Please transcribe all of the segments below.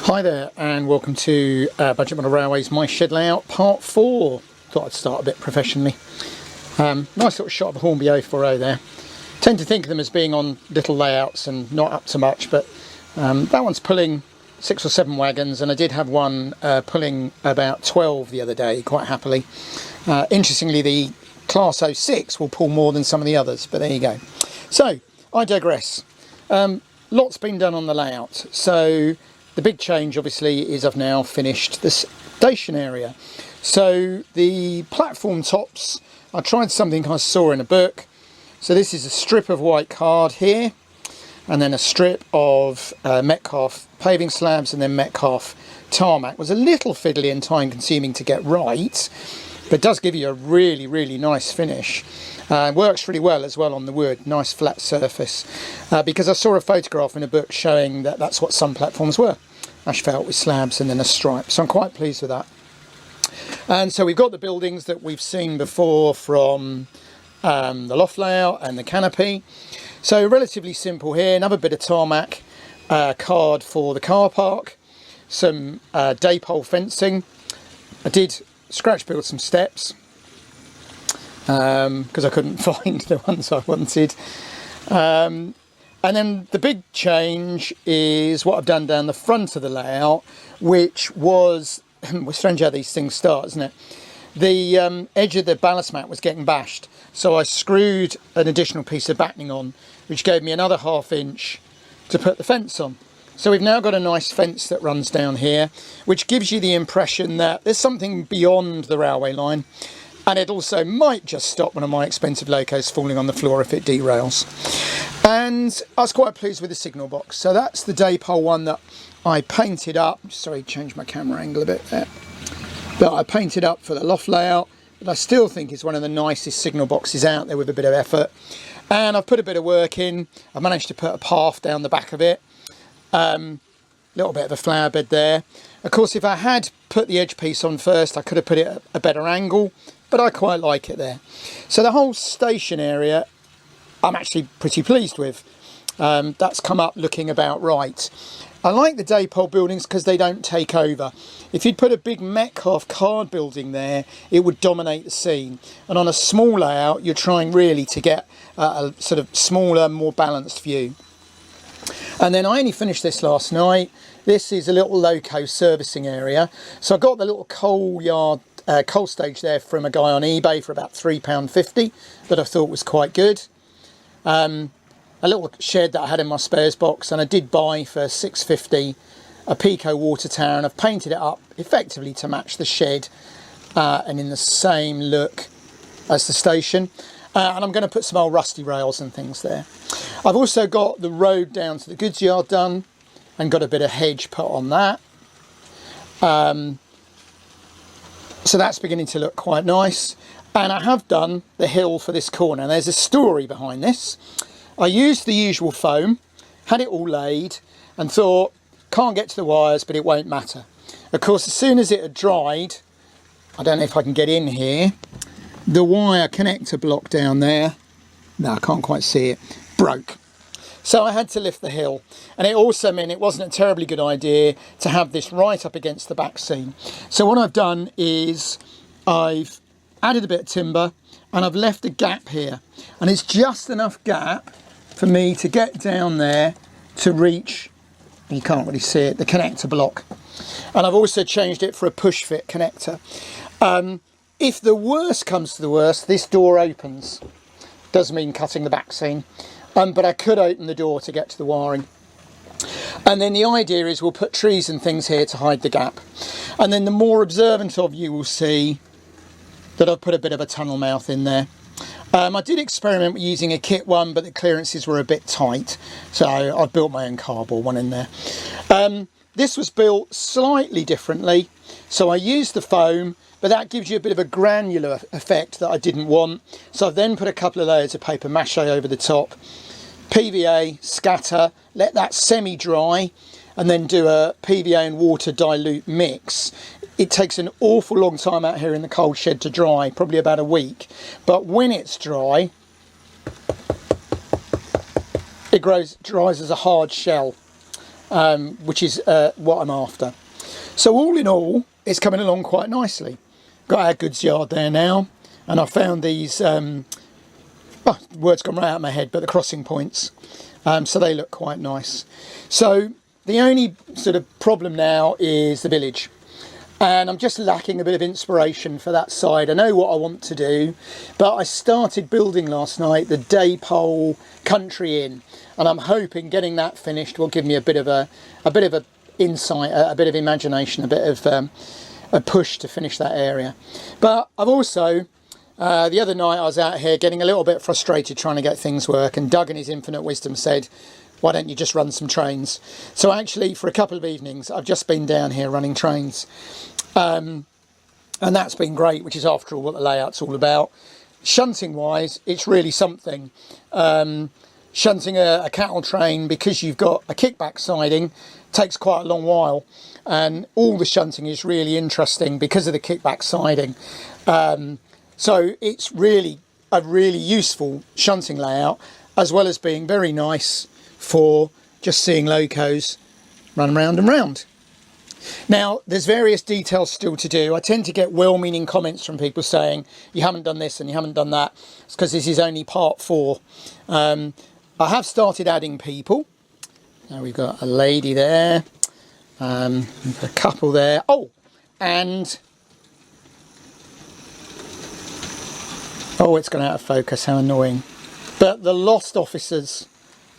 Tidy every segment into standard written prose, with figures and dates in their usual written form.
Hi there and welcome to Budget Model Railways My Shed Layout Part 4. Thought I'd start a bit professionally. Nice little shot of a Hornby 040 there. Tend to think of them as being on little layouts and not up to much, but that one's pulling 6 or 7 wagons, and I did have one pulling about 12 the other day quite happily. Interestingly, the Class 06 will pull more than some of the others, but there you go. So I digress. Lots been done on the layout. So the big change obviously is I've now finished the station area. So the platform tops, I tried something I saw in a book. So this is a strip of white card here, and then a strip of Metcalf paving slabs, and then Metcalf tarmac. It was a little fiddly and time consuming to get right, but does give you a really nice finish. Works really well as well on the wood, nice flat surface, because I saw a photograph in a book showing that that's what some platforms were, asphalt with slabs and then a stripe. So I'm quite pleased with that. And so we've got the buildings that we've seen before from the loft layout and the canopy. So relatively simple here. Another bit of tarmac card for the car park, some daypole fencing. I did scratch build some steps because I couldn't find the ones I wanted. And then the big change is what I've done down the front of the layout, which was, it's strange how these things start, isn't it? The edge of the ballast mat was getting bashed, so I screwed an additional piece of backing on, which gave me another ½ inch to put the fence on. So we've now got a nice fence that runs down here, which gives you the impression that there's something beyond the railway line, and it also might just stop one of my expensive locos falling on the floor if it derails. And I was quite pleased with the signal box. So that's the daypole one that I painted up. Sorry, change my camera angle a bit there. That I painted up for the loft layout, but I still think it's one of the nicest signal boxes out there with a bit of effort. And I've put a bit of work in. I've managed to put a path down the back of it. Little bit of a flower bed there. Of course, if I had put the edge piece on first, I could have put it at a better angle, but I quite like it there. So the whole station area, I'm actually pretty pleased with. That's come up looking about right. I like the daypole buildings because they don't take over. If you'd put a big Metcalf card building there, it would dominate the scene. And on a small layout, you're trying really to get a sort of smaller, more balanced view. And then I only finished this last night. This is a little loco servicing area. So I got the little coal stage there from a guy on eBay for about £3.50 that I thought was quite good. A little shed that I had in my spares box, and I did buy for £6.50 a Pico water tower, and I've painted it up effectively to match the shed and in the same look as the station. And I'm going to put some old rusty rails and things there. I've also got the road down to the goods yard done and got a bit of hedge put on that. So that's beginning to look quite nice. And I have done the hill for this corner. There's a story behind this. I used the usual foam, had it all laid, and thought, can't get to the wires, but it won't matter. Of course, as soon as it had dried, I don't know if I can get in here, the wire connector block down there, no, I can't quite see it, broke. So I had to lift the hill, and it also meant it wasn't a terribly good idea to have this right up against the back seam. So what I've done is I've added a bit of timber, and I've left a gap here, and it's just enough gap for me to get down there to reach, you can't really see it, the connector block. And I've also changed it for a push fit connector. If the worst comes to the worst, this door opens. Does mean cutting the back seam, but I could open the door to get to the wiring. And then the idea is we'll put trees and things here to hide the gap. And then the more observant of you will see that I've put a bit of a tunnel mouth in there. I did experiment with using a kit one, but the clearances were a bit tight, so I've built my own cardboard one in there. This was built slightly differently, so I used the foam, but that gives you a bit of a granular effect that I didn't want. So I've then put a couple of layers of paper mache over the top, PVA, scatter, let that semi-dry, and then do a PVA and water dilute mix. It takes an awful long time out here in the cold shed to dry, probably about a week. But when it's dry, it dries as a hard shell. which is what I'm after. So all in all, it's coming along quite nicely. Got our goods yard there now, and I found these, words gone right out of my head, but the crossing points. So they look quite nice. So the only sort of problem now is the village. And I'm just lacking a bit of inspiration for that side. I know what I want to do, but I started building last night the Daypole Country Inn, and I'm hoping getting that finished will give me a bit of a insight, a bit of imagination, a bit of a push to finish that area. But I've also the other night I was out here getting a little bit frustrated trying to get things work, and Doug in his infinite wisdom said, why don't you just run some trains? So actually for a couple of evenings I've just been down here running trains, and that's been great, which is after all what the layout's all about. Shunting wise, it's really something. Shunting a cattle train, because you've got a kickback siding, takes quite a long while, and all the shunting is really interesting because of the kickback siding. So it's really a really useful shunting layout, as well as being very nice for just seeing locos run round and round. Now, there's various details still to do. I tend to get well-meaning comments from people saying, you haven't done this and you haven't done that. It's because this is only part 4. I have started adding people. Now we've got a lady there, a couple there. Oh, and... oh, it's gone out of focus, how annoying. But the lost officers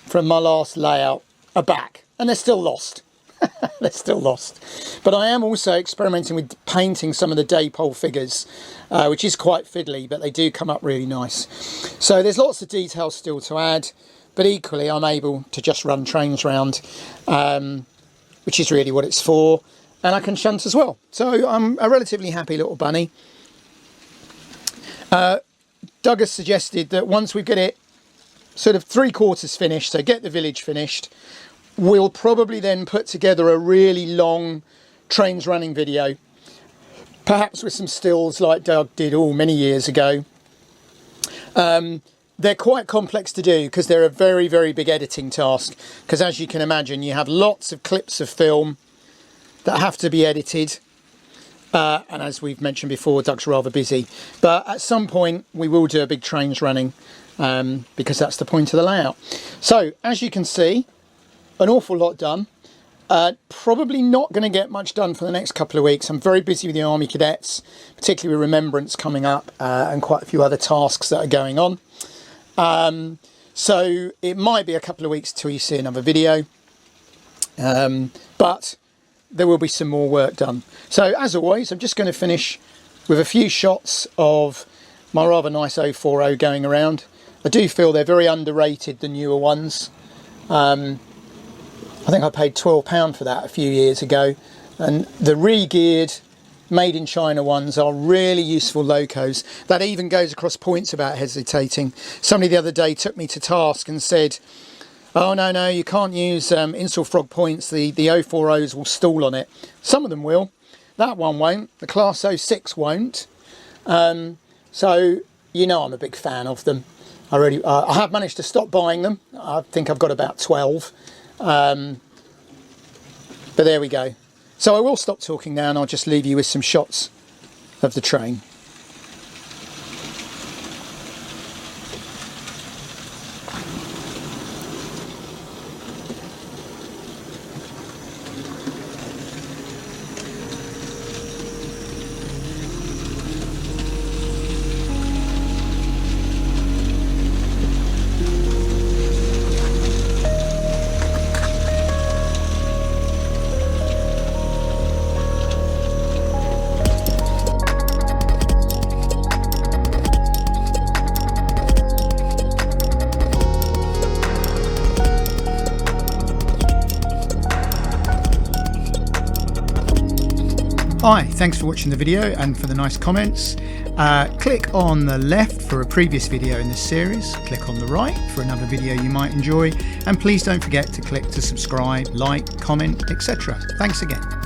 from my last layout are back, and they're still lost. They're still lost. But I am also experimenting with painting some of the Daypole figures, which is quite fiddly, but they do come up really nice. So there's lots of details still to add, but equally I'm able to just run trains round, which is really what it's for, and I can shunt as well. So I'm a relatively happy little bunny. Doug has suggested that once we get it sort of 3/4 finished, so get the village finished, we'll probably then put together a really long trains running video, perhaps with some stills like Doug did many years ago. They're quite complex to do because they're a very, very big editing task, because as you can imagine, you have lots of clips of film that have to be edited. And as we've mentioned before, Doug's rather busy. But at some point we will do a big trains running, because that's the point of the layout. So as you can see, an awful lot done. Probably not going to get much done for the next couple of weeks. I'm very busy with the Army Cadets, particularly with Remembrance coming up, and quite a few other tasks that are going on. So it might be a couple of weeks till you see another video, but there will be some more work done. So as always, I'm just going to finish with a few shots of my rather nice 040 going around. I do feel they're very underrated, the newer ones. I think I paid £12 for that a few years ago, and the re-geared made in China ones are really useful locos. That even goes across points about hesitating. Somebody the other day took me to task and said, oh no, you can't use Insel Frog points, the 040s will stall on it. Some of them will, that one won't, the Class 06 won't. So you know I'm a big fan of them. I have managed to stop buying them. I think I've got about 12. But there we go. So I will stop talking now, and I'll just leave you with some shots of the train. Hi, thanks for watching the video and for the nice comments. Click on the left for a previous video in this series, click on the right for another video you might enjoy, and please don't forget to click to subscribe, like, comment, etc. Thanks again.